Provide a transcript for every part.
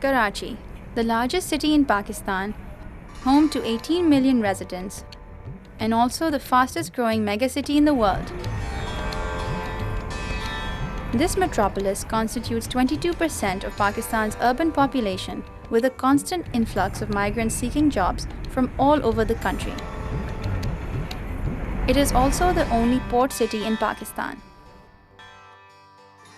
Karachi, the largest city in Pakistan, home to 18 million residents, and also the fastest growing megacity in the world. This metropolis constitutes 22% of Pakistan's urban population, with a constant influx of migrants seeking jobs from all over the country. It is also the only port city in Pakistan.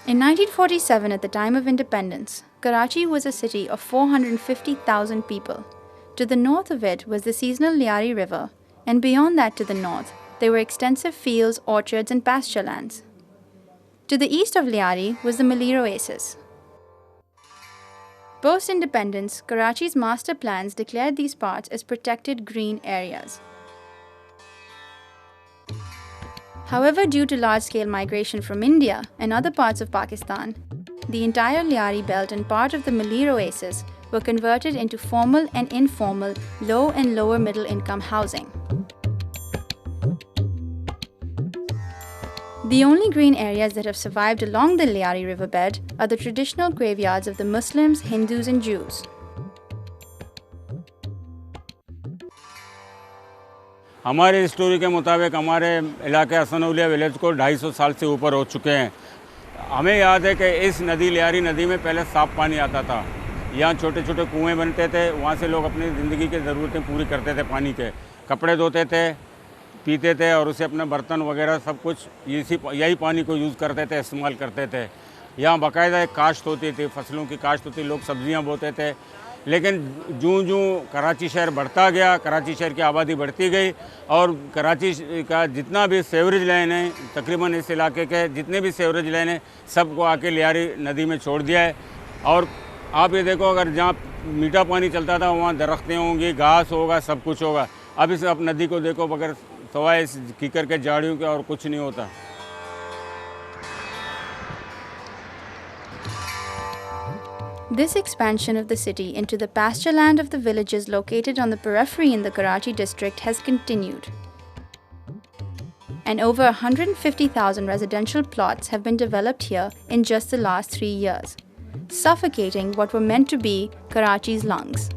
In 1947, at the time of independence, Karachi was a city of 450,000 people. To the north of it was the seasonal Liari River, and beyond that to the north, there were extensive fields, orchards, and pasture lands. To the east of Liari was the Malir Oasis. Post-independence, Karachi's master plans declared these parts as protected green areas. However, due to large-scale migration from India and other parts of Pakistan, the entire Liari belt and part of the Malir Oasis were converted into formal and informal low and lower middle income housing. The only green areas that have survived along the Liari riverbed are the traditional graveyards of the Muslims, Hindus and Jews. हमारे story के मुताबिक हमारे इलाके हसनौलिया village को 250 साल से ऊपर हो चुके हैं। हमें याद है कि इस नदी लियारी नदी में पहले साफ पानी आता था। यहाँ छोटे छोटे कुएं बनते थे, वहाँ से लोग अपनी ज़िंदगी की ज़रूरतें पूरी करते थे, पानी के कपड़े धोते थे, पीते थे और उसे अपने बर्तन वगैरह सब कुछ यही पानी को यूज़ करते थे, इस्तेमाल करते थे। यहाँ बाकायदा एक काश्त होती थी, फसलों की काश्त होती, लोग सब्जियाँ बोते थे। लेकिन जूँ कराची शहर बढ़ता गया, कराची शहर की आबादी बढ़ती गई और कराची का जितना भी सेवरेज लाइन है, तकरीबन इस इलाके के जितने भी सेवरेज लाइन है सबको आके लियारी नदी में छोड़ दिया है। और आप ये देखो, अगर जहाँ मीठा पानी चलता था वहाँ दरख्तें होंगी, घास होगा, सब कुछ होगा। अब इस आप नदी को देखो, बगैर सवाए इस कीकर के झाड़ियों के और कुछ नहीं होता। This expansion of the city into the pasture land of the villages located on the periphery in the Karachi district has continued. And over 150,000 residential plots have been developed here in just the last 3 years, suffocating what were meant to be Karachi's lungs.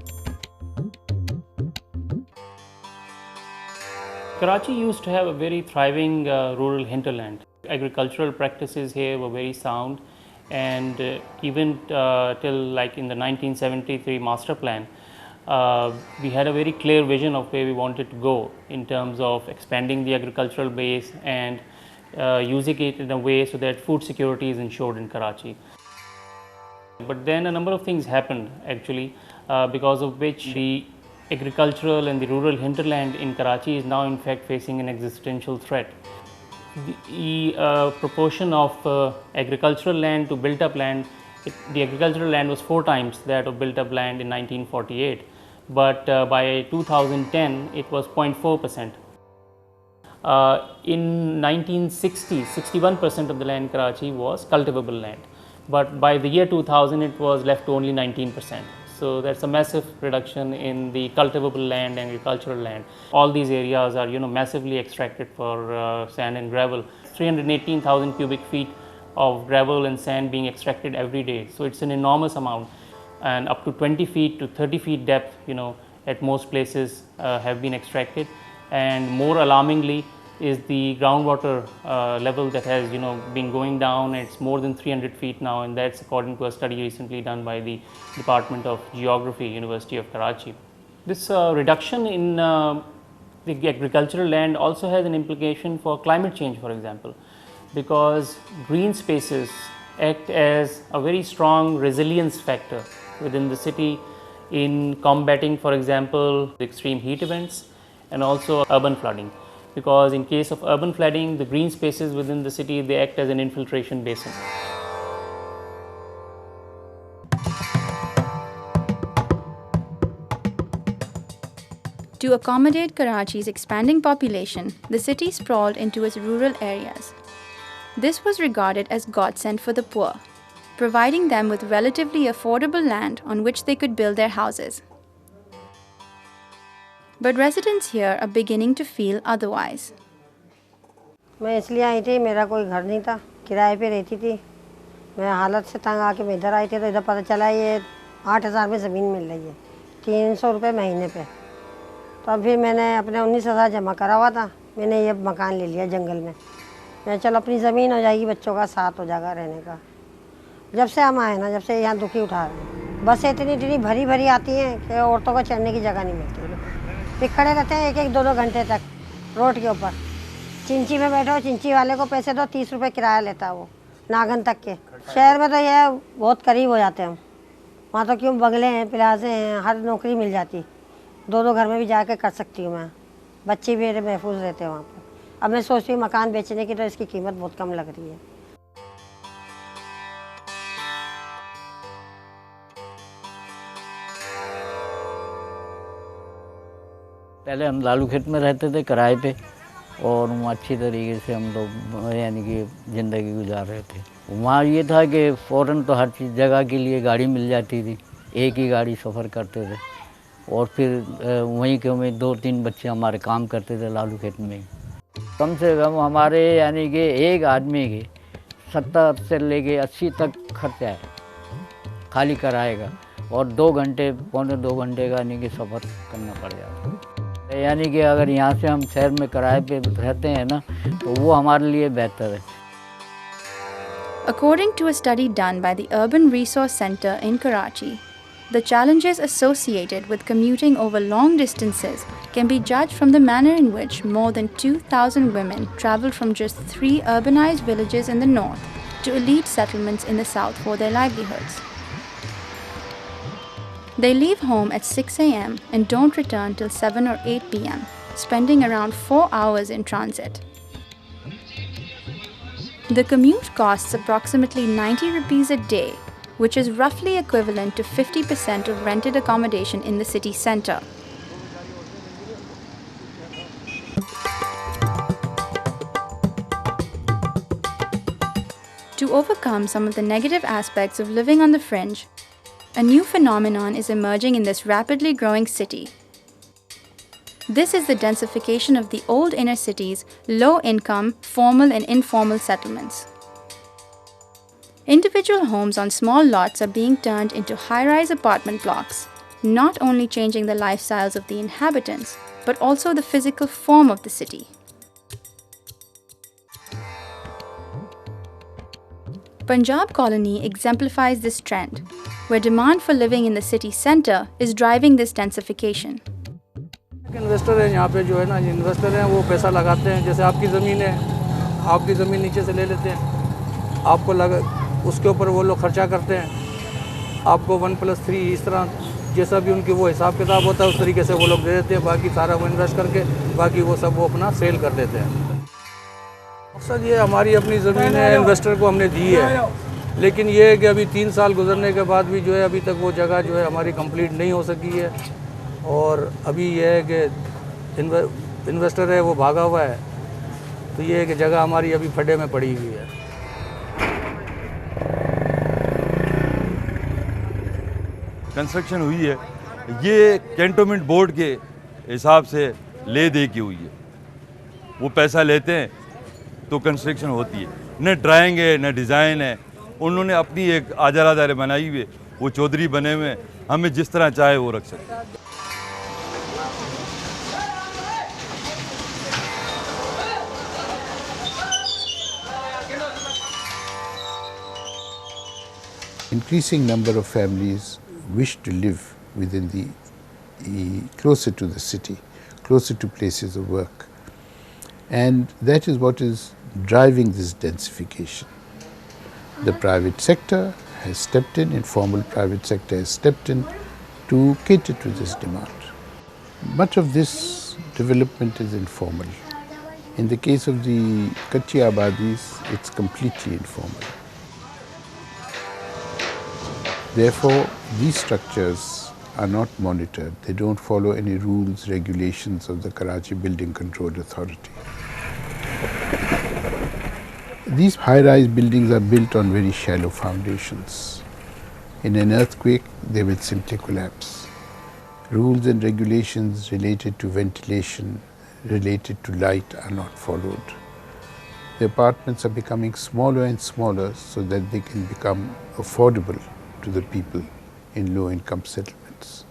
Karachi used to have a very thriving rural hinterland. Agricultural practices here were very sound. And even till like in the 1973 master plan, we had a very clear vision of where we wanted to go in terms of expanding the agricultural base and using it in a way so that food security is ensured in Karachi. But then a number of things happened actually, because of which the agricultural and the rural hinterland in Karachi is now in fact facing an existential threat. The proportion of agricultural land to built up land, the agricultural land was 4 times that of built up land in 1948, but by 2010 it was 0.4%. In 1960, 61% of the land in Karachi was cultivable land, but by the year 2000 it was left to only 19%. So that's a massive reduction in the cultivable land and agricultural land. All these areas are, massively extracted for sand and gravel. 318,000 cubic feet of gravel and sand being extracted every day. So it's an enormous amount, and up to 20 feet to 30 feet depth, at most places have been extracted. And more alarmingly is the groundwater level that has been going down. It's more than 300 feet now, and that's according to a study recently done by the Department of Geography, University of Karachi. This reduction in the agricultural land also has an implication for climate change, for example, because green spaces act as a very strong resilience factor within the city in combating, for example, extreme heat events and also urban flooding. Because in case of urban flooding, the green spaces within the city, they act as an infiltration basin. To accommodate Karachi's expanding population, the city sprawled into its rural areas. This was regarded as godsend for the poor, providing them with relatively affordable land on which they could build their houses. But residents here are beginning to feel otherwise. मैं इसलिए आई थी, मेरा कोई घर नहीं था, किराए पे रहती थी। मैं हालत से तंग आके मैं इधर आई थी, तो इधर पता चला ये 8,000 में ज़मीन मिल रही है, 300 रुपये महीने पे। तो अब फिर मैंने अपने 19,000 जमा करा हुआ था, मैंने ये मकान ले लिया जंगल में। मैं चलो अपनी ज़मीन हो जाएगी, बच्चों का साथ हो जाएगा रहने का। जब से हम आए ना, जब से यहाँ दुखी उठा रहे हैं, बसें इतनी इतनी भरी भरी आती हैं कि औरतों को चढ़ने की जगह नहीं मिलती। फिर खड़े रहते हैं 1-2 घंटे तक रोड के ऊपर। चिंची में बैठो, चिंची वाले को पैसे दो, 30 रुपये किराया लेता है वो, नागन तक के। शहर में तो ये बहुत करीब हो जाते हैं हम। वहाँ तो क्यों बंगले हैं, प्लाजे हैं, हर नौकरी मिल जाती, 2-2 घर में भी जाके कर सकती हूँ मैं। बच्चे भी मेरे महफूज रहते हैं वहाँ पर। अब मैं सोचती हूँ मकान बेचने की, तो इसकी कीमत बहुत कम लग रही है। पहले हम लालू खेत में रहते थे किराए पे, और वहाँ अच्छी तरीके से हम लोग यानी कि ज़िंदगी गुजार रहे थे। वहाँ ये था कि फ़ौरन तो हर चीज़ जगह के लिए गाड़ी मिल जाती थी, एक ही गाड़ी सफ़र करते थे। और फिर वहीं के में 2-3 बच्चे हमारे काम करते थे लालू खेत में। कम से कम हमारे यानी कि एक आदमी के 70 से लेके 80 तक खर्चा है खाली किराए का, और 2 घंटे, पौने 2 घंटे का यानी कि सफ़र करना पड़ जाता है। यानी कि अगर यहाँ से हम शहर में किराए पे रहते हैं ना, तो वो हमारे लिए बेहतर है। According to a study done by the Urban Resource Center in Karachi, the challenges associated with commuting over long distances can be judged from the manner in which more than 2,000 women travel from just 3 urbanized villages in the north to elite settlements in the south for their livelihoods. They leave home at 6 a.m. and don't return till 7 or 8 p.m., spending around 4 hours in transit. The commute costs approximately 90 rupees a day, which is roughly equivalent to 50% of rented accommodation in the city centre. To overcome some of the negative aspects of living on the fringe, a new phenomenon is emerging in this rapidly growing city. This is the densification of the old inner city's low-income, formal and informal settlements. Individual homes on small lots are being turned into high-rise apartment blocks, not only changing the lifestyles of the inhabitants, but also the physical form of the city. Punjab Colony exemplifies this trend, where demand for living in the city centre is driving this densification. Investor है यहाँ पे, जो है ना, investor हैं वो पैसा लगाते हैं। जैसे आपकी ज़मीन है, आपकी ज़मीन नीचे से ले लेते हैं, आपको लगा, उसके ऊपर वो लोग खर्चा करते हैं, आपको 1+3 इस तरह जैसा भी उनकी वो हिसाब किताब होता है उस तरीके से वो लोग दे देते हैं। बाकी सारा वो इन्वेस्ट करके बाकी वो सब वो अपना सेल कर देते हैं। मकसद ये हमारी अपनी ज़मीन है, इन्वेस्टर को हमने दी है, लेकिन ये है कि अभी 3 साल गुजरने के बाद भी जो है अभी तक वो जगह जो है हमारी कंप्लीट नहीं हो सकी है। और अभी ये है कि इन्वेस्टर है वो भागा हुआ है, तो ये है कि जगह हमारी अभी फड्डे में पड़ी हुई है। कंस्ट्रक्शन हुई है, ये कैंटोनमेंट बोर्ड के हिसाब से ले दे की हुई है। वो पैसा लेते हैं तो कंस्ट्रक्शन होती है, न ड्राइंग है न डिज़ाइन है। उन्होंने अपनी एक आजादारे बनाई हुई है, वो चौधरी बने हुए, हमें जिस तरह चाहे वो रख सकते हैं। Increasing number of families wish to live within closer to the city, closer to places of work, and that is what is driving this densification. The private sector has stepped in, informal private sector has stepped in to cater to this demand. Much of this development is informal. In the case of the Kachi Abadis, it's completely informal. Therefore, these structures are not monitored. They don't follow any rules, regulations of the Karachi Building Control Authority. These high-rise buildings are built on very shallow foundations. In an earthquake, they will simply collapse. Rules and regulations related to ventilation, related to light are not followed. The apartments are becoming smaller and smaller so that they can become affordable to the people in low-income settlements.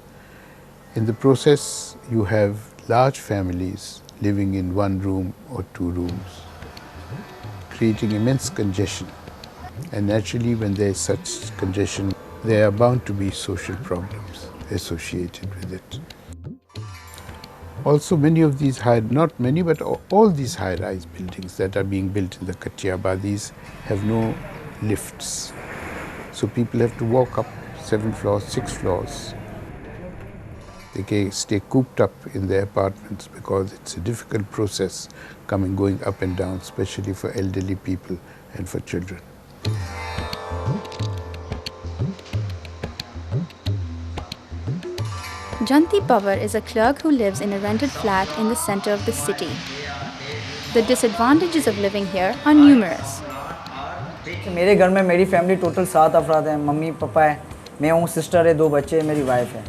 In the process, you have large families living in one room or two rooms, creating immense congestion. And naturally, when there is such congestion, there are bound to be social problems associated with it. Also, many of these not many, but all these high-rise buildings that are being built in the Kachi Abadis have no lifts. So people have to walk up 7 floors, 6 floors. They can stay cooped up in their apartments because it's a difficult process going up and down, especially for elderly people and for children. Janti Pawar is a clerk who lives in a rented flat in the center of the city. The disadvantages of living here are numerous. मेरे घर में मेरी family total 7 अफराद हैं। Mummy papa है, मैं हूँ, sister है, 2 बच्चे, मेरी वाइफ है।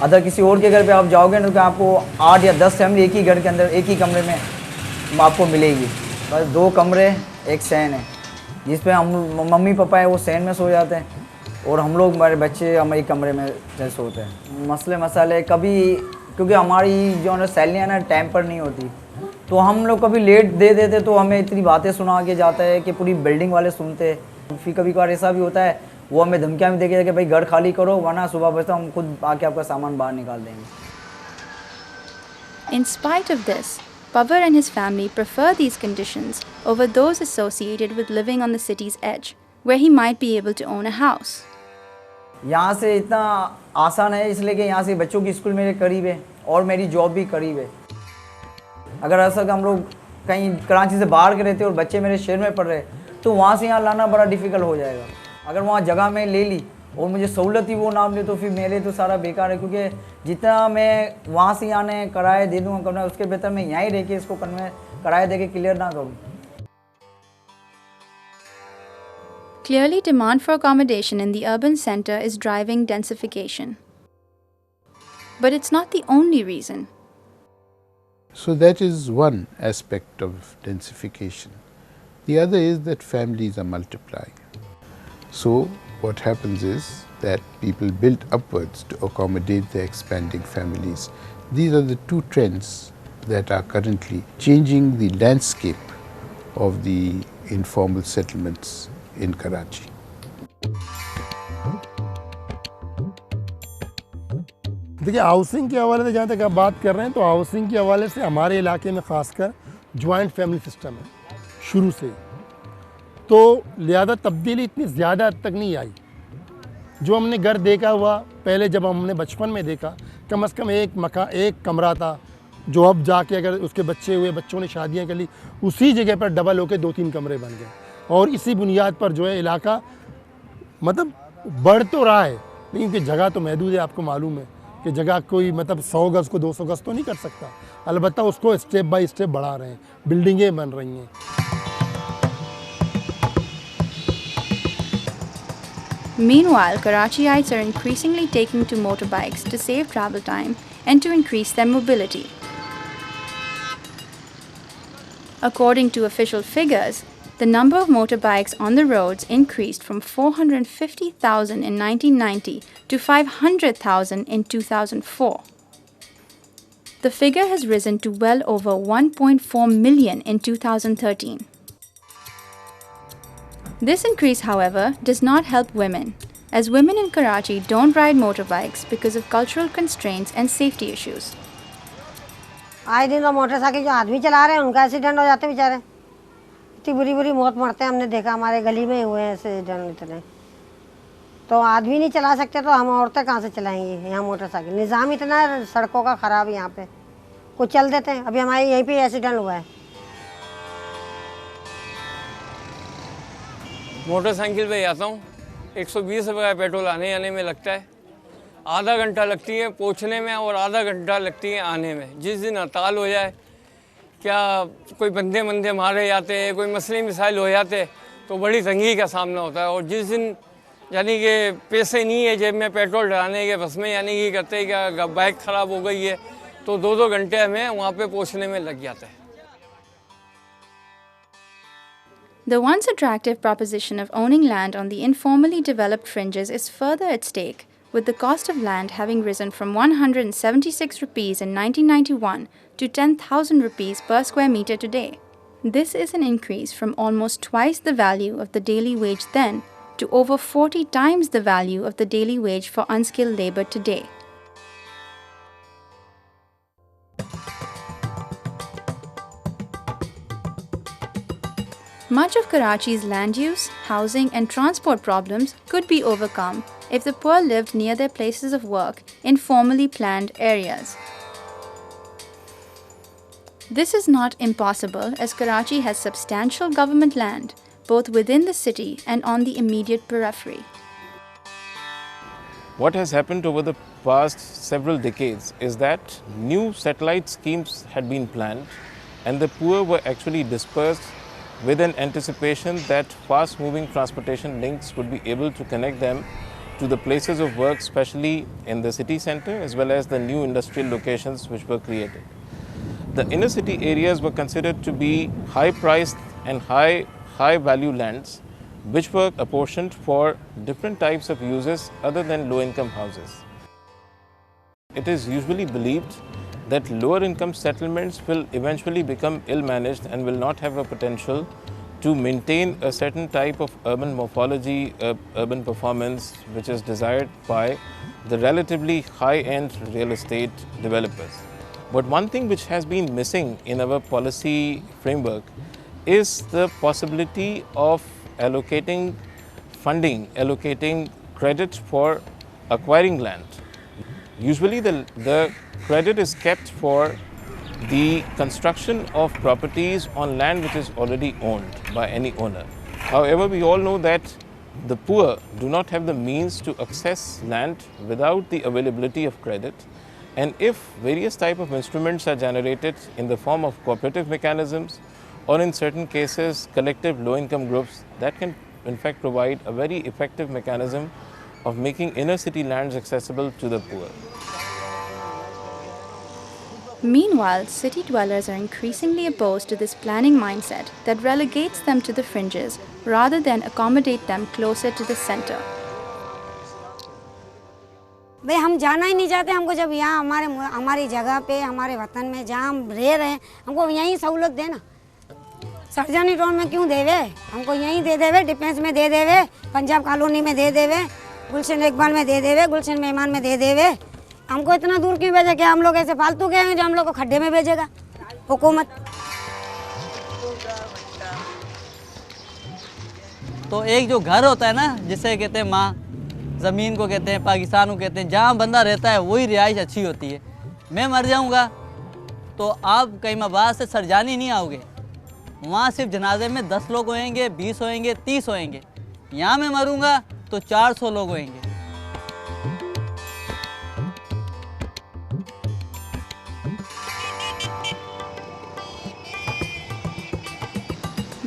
अगर किसी और के घर पे आप जाओगे ना तो आपको 8 या 10 फैमिली एक ही घर के अंदर एक ही कमरे में आपको मिलेगी। बस 2 कमरे, 1 सहन है, जिस पे हम मम्मी पापा है वो सहन में सो जाते हैं और हम लोग हमारे बच्चे हम एक कमरे में सोते हैं। मसले मसाले कभी, क्योंकि हमारी जो है सैलरियाँ ना टाइम पर नहीं होती, तो हम लोग कभी लेट दे देते तो हमें इतनी बातें सुना के जाता है कि पूरी बिल्डिंग वाले सुनते हैं। फिर कभी कभार ऐसा भी होता है, वो हमें धमकियाँ भी देके कि भाई घर खाली करो वरना सुबह बजता हम खुद आके आपका सामान बाहर निकाल देंगे। In spite of this, Pawar and his family prefer these conditions over those associated with living on the city's edge, where he might be able to own a house. यहाँ से इतना आसान है इसलिए कि यहाँ से बच्चों की स्कूल मेरे करीब है और मेरी जॉब भी करीब है। अगर ऐसा कि हम लोग कहीं कराची से बाहर के रहते और बच्चे मेरे शहर में पढ़ रहे तो वहाँ से यहाँ लाना बड़ा डिफ़िकल्ट हो जाएगा। अगर वहाँ जगह मैं ले ली और मुझे सहूलत ही वो ना मिले तो फिर मेरे तो सारा बेकार है, क्योंकि जितना मैं वहाँ से आने किराया दे दूँगा करना उसके बेहतर मैं यहाँ ही रह के इसको किराया दे के क्लियर ना करूँ। Clearly, demand for accommodation in the urban center is driving densification. But it's not the only reason. So that is one aspect of densification. The other is that families are multiplying. So what happens is that people build upwards to accommodate their expanding families. These are the two trends that are currently changing the landscape of the informal settlements in Karachi. देखिए, housing के हवाले से जहाँ तक आप बात कर रहे हैं तो हाउसिंग के हवाले से हमारे इलाके में ख़ासकर जॉइंट फैमिली सिस्टम है शुरू से, तो लिहाजा तब्दीली इतनी ज़्यादा तक नहीं आई। जो हमने घर देखा हुआ पहले जब हमने बचपन में देखा, कम से कम एक कमरा था, जो अब जाके अगर उसके बच्चे हुए, बच्चों ने शादियाँ कर ली, उसी जगह पर डबल होके 2-3 कमरे बन गए। और इसी बुनियाद पर जो है इलाका मतलब बढ़ तो रहा है, लेकिन कि जगह तो महदूद है। आपको मालूम है कि जगह कोई मतलब 100 गज़ को 200 गज़ तो नहीं कर सकता, अलबत्ता उसको स्टेप बाय स्टेप बढ़ा रहे हैं, बिल्डिंगें बन रही हैं। Meanwhile, Karachiites are increasingly taking to motorbikes to save travel time and to increase their mobility. According to official figures, the number of motorbikes on the roads increased from 450,000 in 1990 to 500,000 in 2004. The figure has risen to well over 1.4 million in 2013. This increase, however, does not help women, as women in Karachi don't ride motorbikes because of cultural constraints and safety issues. आए दिन तो motorcycle जो आदमी चला रहे हैं उनका accident हो जाते हैं बेचारे, इतनी बुरी बुरी मौत मरते हैं। हमने देखा, हमारे गली में हुए हैं एक्सीडेंट इतने। तो आदमी नहीं चला सकते तो हम औरतें कहाँ से चलाएंगी यहाँ मोटरसाइकिल? निज़ाम इतना सड़कों का ख़राब यहाँ पे, कुछ चल देते हैं। अभी हमारे यहीं पे एक्सीडेंट हुआ है। मोटरसाइकिल पे जाता हूँ, 120 रुपये का पेट्रोल आने में लगता है। आधा घंटा लगती है पहुँचने में और आधा घंटा लगती है आने में। जिस दिन हड़ताल हो जाए, क्या कोई बंदे मारे जाते हैं, कोई मसले मिसाइल हो जाते तो बड़ी तंगी का सामना होता है। और जिस दिन यानी कि पैसे नहीं है जेब में पेट्रोल डलाने के, बस में यानी कि करते क्या बाइक ख़राब हो गई है तो 2-2 घंटे हमें वहाँ पे पहुँचने में लग जाता है। The once attractive proposition of owning land on the informally developed fringes is further at stake with the cost of land having risen from 176 rupees in 1991 to 10,000 rupees per square meter today. This is an increase from almost twice the value of the daily wage then to over 40 times the value of the daily wage for unskilled labor today. Much of Karachi's land use, housing and transport problems could be overcome if the poor lived near their places of work in formally planned areas. This is not impossible as Karachi has substantial government land both within the city and on the immediate periphery. What has happened over the past several decades is that new satellite schemes had been planned and the poor were actually dispersed with an anticipation that fast-moving transportation links would be able to connect them to the places of work, especially in the city center, as well as the new industrial locations which were created. The inner city areas were considered to be high-priced and high-value lands, which were apportioned for different types of uses other than low-income houses. It is usually believed that lower income settlements will eventually become ill-managed and will not have a potential to maintain a certain type of urban morphology, urban performance which is desired by the relatively high-end real estate developers. But one thing which has been missing in our policy framework is the possibility of allocating funding, allocating credit for acquiring land. Usually the credit is kept for the construction of properties on land which is already owned by any owner. However, we all know that the poor do not have the means to access land without the availability of credit, and if various type of instruments are generated in the form of cooperative mechanisms or in certain cases collective low-income groups, that can in fact provide a very effective mechanism of making inner city lands accessible to the poor. Meanwhile, city dwellers are increasingly opposed to this planning mindset that relegates them to the fringes rather than accommodate them closer to the center. भाई हम जाना ही नहीं चाहते, हमको जब यहाँ हमारी जगह पे हमारे वतन में जहाँ हम रह रहे हैं हमको यहीं सहूलत देना। सरजानी टाउन में क्यों देवे, हमको यहीं दे देवे, डिफेंस में दे देवे, पंजाब कॉलोनी में दे देवे, गुलशन इकबाल में दे देवे, गुलशन मेहमान में दे देवे। हमको इतना दूर क्यों भेजा कि हम लोग ऐसे फालतू गए हैं जो हम लोग को खड्डे में भेजेगा हुकूमत। तो एक जो घर होता है ना, जिसे कहते हैं माँ, ज़मीन को कहते हैं, पाकिस्तान को कहते हैं, जहाँ बंदा रहता है वही रिहाइश अच्छी होती है। मैं मर जाऊँगा तो आप कईमाबाद से सरजानी नहीं आओगे, वहाँ सिर्फ जनाजे में 10 लोग होएंगे, 20 होएंगे, 30 होएंगे। यहाँ मैं मरूँगा तो 400 लोग होएंगे।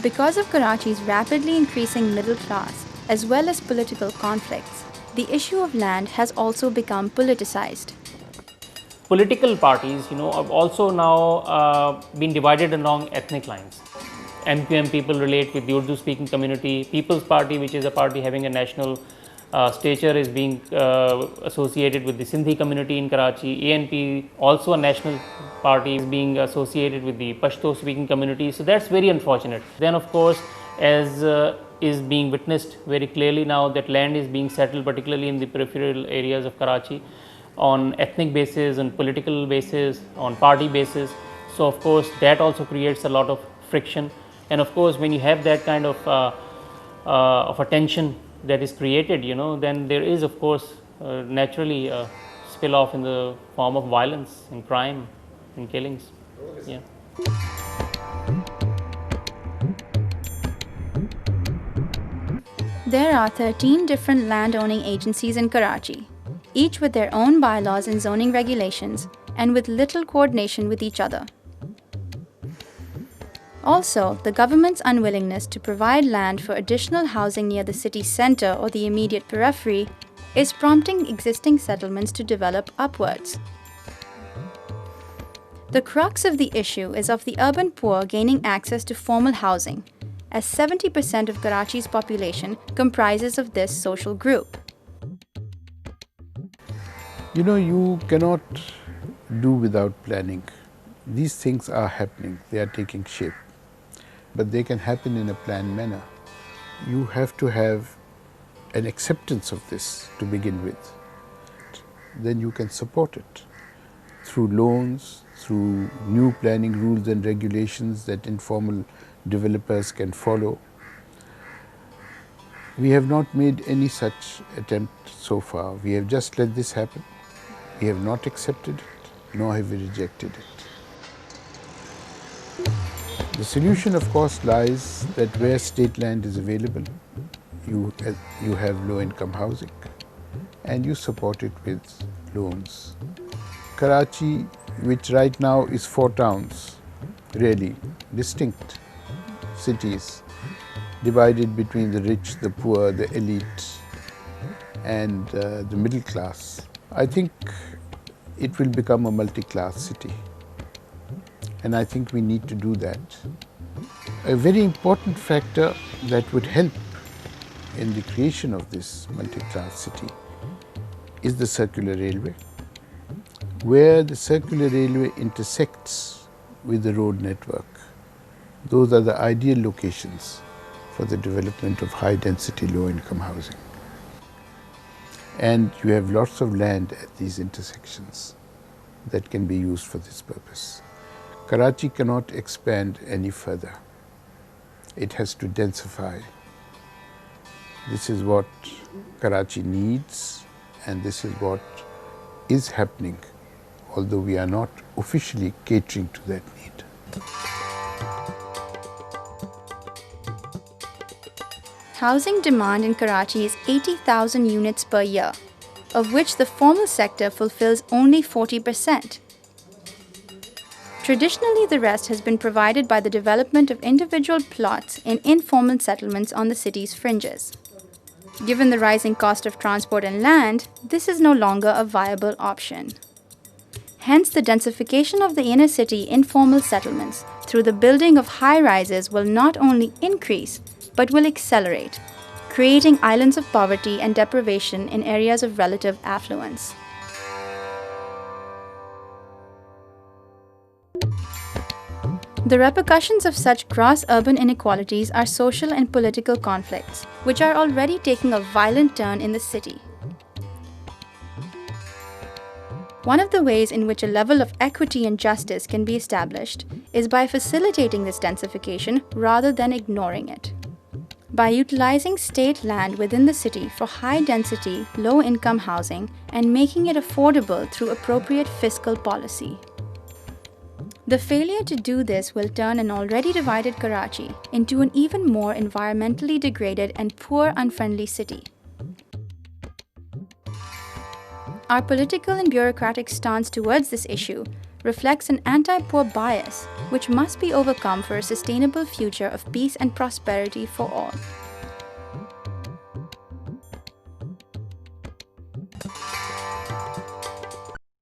Because of Karachi's rapidly increasing middle class, as well as political conflicts, the issue of land has also become politicized. Political parties, have also now been divided along ethnic lines. MQM people relate with the Urdu-speaking community. People's Party, which is a party having a national stature, is being associated with the Sindhi community in Karachi. ANP, also a national party, is being associated with the Pashto-speaking community. So that's very unfortunate. Then, of course, as is being witnessed very clearly now, that land is being settled, particularly in the peripheral areas of Karachi, on ethnic basis, on political basis, on party basis. So, of course, that also creates a lot of friction. And of course, when you have that kind of a tension that is created, then there is, of course, naturally a spill off in the form of violence and crime and killings. Yeah. There are 13 different land-owning agencies in Karachi, each with their own bylaws and zoning regulations, and with little coordination with each other. Also, the government's unwillingness to provide land for additional housing near the city centre or the immediate periphery is prompting existing settlements to develop upwards. The crux of the issue is of the urban poor gaining access to formal housing, as 70% of Karachi's population comprises of this social group. You know, you cannot do without planning. These things are happening, they are taking shape, but they can happen in a planned manner. You have to have an acceptance of this to begin with. Then you can support it through loans, through new planning rules and regulations that informal developers can follow. We have not made any such attempt so far. We have just let this happen. We have not accepted it, nor have we rejected it. The solution, of course, lies that where state land is available, you have low-income housing, and you support it with loans. Karachi, which right now is 4 towns, really distinct cities, divided between the rich, the poor, the elite, and the middle class. I think it will become a multi-class city, and I think we need to do that. A very important factor that would help in the creation of this multi-class city is the circular railway. Where the circular railway intersects with the road network, those are the ideal locations for the development of high-density, low-income housing. And you have lots of land at these intersections that can be used for this purpose. Karachi cannot expand any further. It has to densify. This is what Karachi needs, and this is what is happening, although we are not officially catering to that need. Housing demand in Karachi is 80,000 units per year, of which the formal sector fulfills only 40%. Traditionally, the rest has been provided by the development of individual plots in informal settlements on the city's fringes. Given the rising cost of transport and land, this is no longer a viable option. Hence, the densification of the inner city informal settlements through the building of high-rises will not only increase, but will accelerate, creating islands of poverty and deprivation in areas of relative affluence. The repercussions of such gross urban inequalities are social and political conflicts, which are already taking a violent turn in the city. One of the ways in which a level of equity and justice can be established is by facilitating this densification rather than ignoring it. By utilizing state land within the city for high-density, low-income housing and making it affordable through appropriate fiscal policy. The failure to do this will turn an already divided Karachi into an even more environmentally degraded and poor, unfriendly city. Our political and bureaucratic stance towards this issue reflects an anti-poor bias which must be overcome for a sustainable future of peace and prosperity for all.